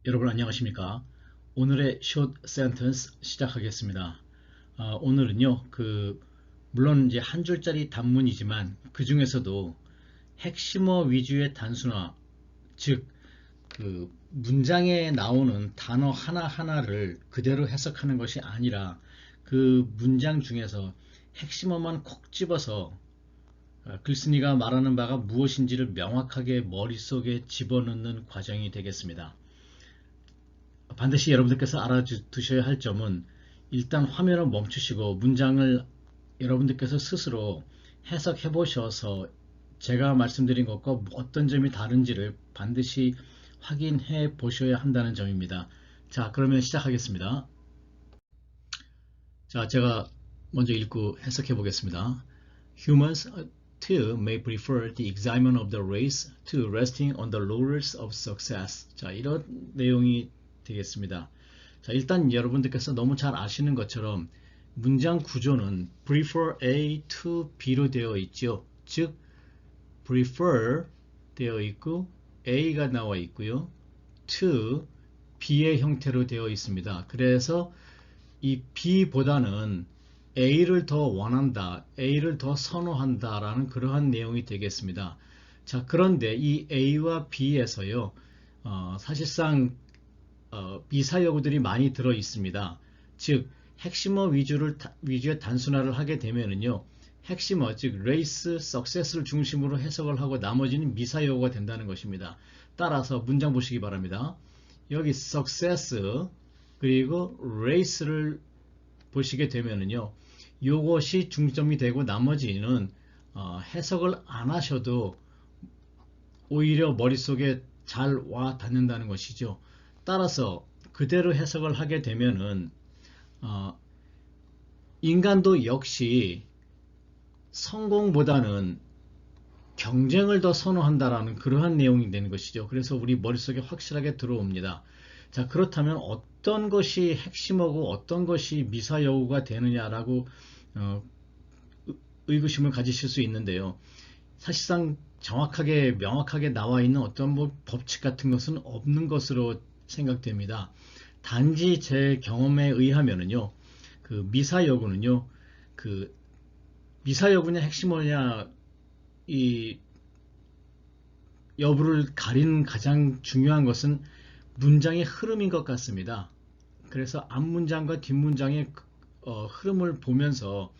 여러분 안녕하십니까? 오늘의 숏 센텐스 시작하겠습니다. 오늘은요, 물론 이제 한 줄짜리 단문이지만 그 중에서도 핵심어 위주의 단순화, 즉, 문장에 나오는 단어 하나하나를 그대로 해석하는 것이 아니라 그 문장 중에서 핵심어만 콕 집어서 글쓴이가 말하는 바가 무엇인지를 명확하게 머릿속에 집어넣는 과정이 되겠습니다. 반드시 여러분들께서 알아두셔야 할 점은 일단 화면을 멈추시고 문장을 여러분들께서 스스로 해석해 보셔서 제가 말씀드린 것과 어떤 점이 다른지를 반드시 확인해 보셔야 한다는 점입니다. 자, 그러면 시작하겠습니다. 자, 제가 먼저 읽고 해석해 보겠습니다. Humans too may prefer the excitement of the race to resting on the laurels of success. 자, 이런 내용이 되겠습니다. 자, 일단 여러분들께서 너무 잘 아시는 것처럼 문장 구조는 prefer A to B로 되어 있죠. 즉, prefer 되어 있고 A가 나와 있고요. to B의 형태로 되어 있습니다. 그래서 이 B보다는 A를 더 원한다, A를 더 선호한다 라는 그러한 내용이 되겠습니다. 자, 그런데 이 A와 B에서요, 사실상 미사여구들이 많이 들어 있습니다. 즉, 핵심어 위주의 단순화를 하게 되면은요, 핵심어, 즉, 레이스, 석세스를 중심으로 해석을 하고 나머지는 미사여구가 된다는 것입니다. 따라서 문장 보시기 바랍니다. 여기 success 그리고 race를 보시게 되면은요, 요것이 중점이 되고 나머지는 해석을 안 하셔도 오히려 머릿속에 잘 와 닿는다는 것이죠. 따라서 그대로 해석을 하게 되면은 인간도 역시 성공보다는 경쟁을 더 선호한다라는 그러한 내용이 되는 것이죠. 그래서 우리 머릿속에 확실하게 들어옵니다. 자, 그렇다면 어떤 것이 핵심어고 어떤 것이 미사여구가 되느냐라고 의구심을 가지실 수 있는데요. 사실상 정확하게 명확하게 나와 있는 어떤 법칙 같은 것은 없는 것으로 생각됩니다. 단지 제 경험에 의하면은요, 미사여구는요, 미사여구냐 핵심어냐 이 여부를 가리는 가장 중요한 것은 문장의 흐름인 것 같습니다. 그래서 앞 문장과 뒷 문장의 흐름을 보면서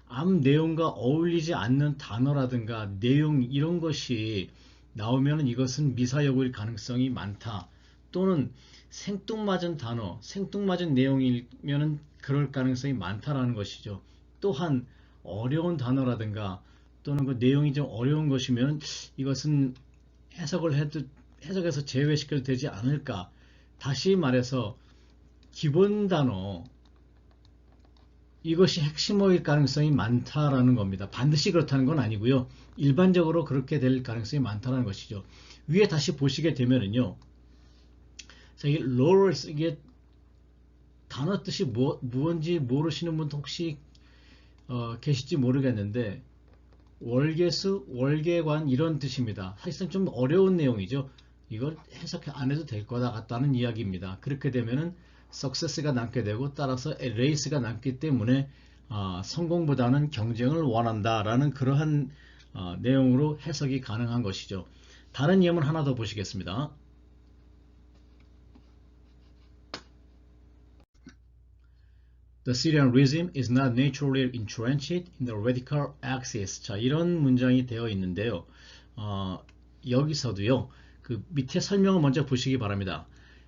앞 내용과 어울리지 않는 단어라든가 내용 이런 것이 나오면 이것은 미사여구일 가능성이 많다. 또는 생뚱맞은 단어, 생뚱맞은 내용이면 그럴 가능성이 많다라는 것이죠. 또한 어려운 단어라든가 또는 그 내용이 좀 어려운 것이면 이것은 해석에서 제외시켜도 되지 않을까. 다시 말해서 기본 단어 이것이 핵심어일 가능성이 많다라는 겁니다. 반드시 그렇다는 건 아니고요. 일반적으로 그렇게 될 가능성이 많다는 것이죠. 위에 다시 보시게 되면은요. 자, 이 laurels 이게 단어 뜻이 무언지 모르시는 분 혹시 계실지 모르겠는데 월계수, 월계관 이런 뜻입니다. 사실상 좀 어려운 내용이죠. 이걸 해석 안 해도 될 거다 같다는 이야기입니다. 그렇게 되면은 success가 남게 되고 따라서 race가 남기 때문에 성공보다는 경쟁을 원한다라는 그러한 내용으로 해석이 가능한 것이죠. 다른 예문 하나 더 보시겠습니다. The Syrian regime is not naturally entrenched in the radical axis. 자, 이런 문장이 되어 있는데요. 여기서도요. 그 밑에 설명을 먼저 보시기 바랍니다.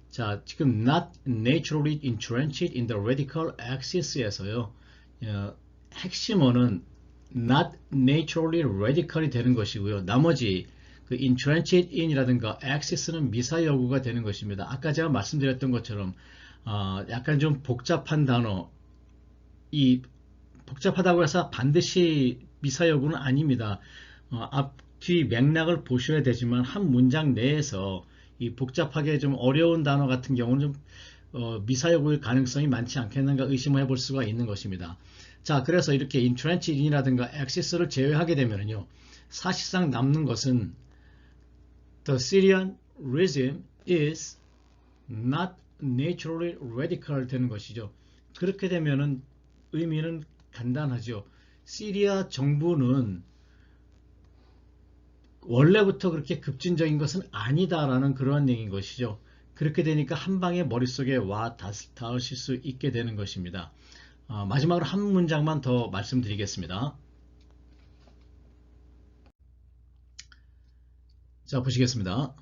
자, 지금 not naturally entrenched in the radical axis에서요. 핵심어는 not naturally radical이 되는 것이고요. 나머지 그 entrenched in이라든가 axis는 미사여구가 되는 것입니다. 아까 제가 말씀드렸던 것처럼 약간 좀 복잡한 단어 이 복잡하다고 해서 반드시 미사여구는 아닙니다. 앞, 뒤 맥락을 보셔야 되지만 한 문장 내에서 이 복잡하게 좀 어려운 단어 같은 경우는 좀 미사여구일 가능성이 많지 않겠는가 의심을 해볼 수가 있는 것입니다. 자, 그래서 이렇게 entrenched in이라든가 access를 제외하게 되면요, 사실상 남는 것은 the Syrian regime is not naturally radical 되는 것이죠. 그렇게 되면은 의미는 간단하죠. 시리아 정부는 원래부터 그렇게 급진적인 것은 아니다라는 그러한 얘기인 것이죠. 그렇게 되니까 한 방에 머릿속에 와 닿으실 수 있게 되는 것입니다. 마지막으로 한 문장만 더 말씀드리겠습니다. 자, 보시겠습니다.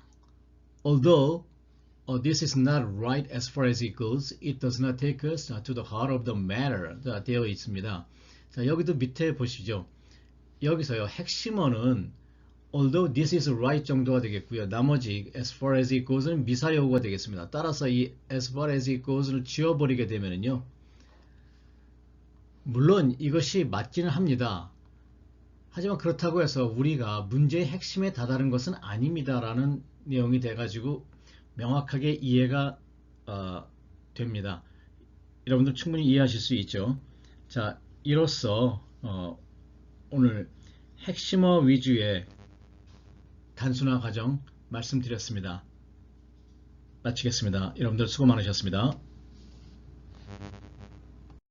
Although this is not right as far as it goes, it does not take us to the heart of the matter. 자, 되어 있습니다. 자, 여기도 밑에 보시죠. 여기서요, 핵심어는 although this is right 정도가 되겠고요. 나머지 as far as it goes는 미사여구가 되겠습니다. 따라서 이 as far as it goes를 지워버리게 되면은요, 물론 이것이 맞기는 합니다. 하지만 그렇다고 해서 우리가 문제의 핵심에 다다른 것은 아닙니다라는 내용이 돼가지고 명확하게 이해가 됩니다. 여러분들 충분히 이해하실 수 있죠. 자, 이로써 오늘 핵심어 위주의 단순화 과정 말씀드렸습니다. 마치겠습니다. 여러분들 수고 많으셨습니다.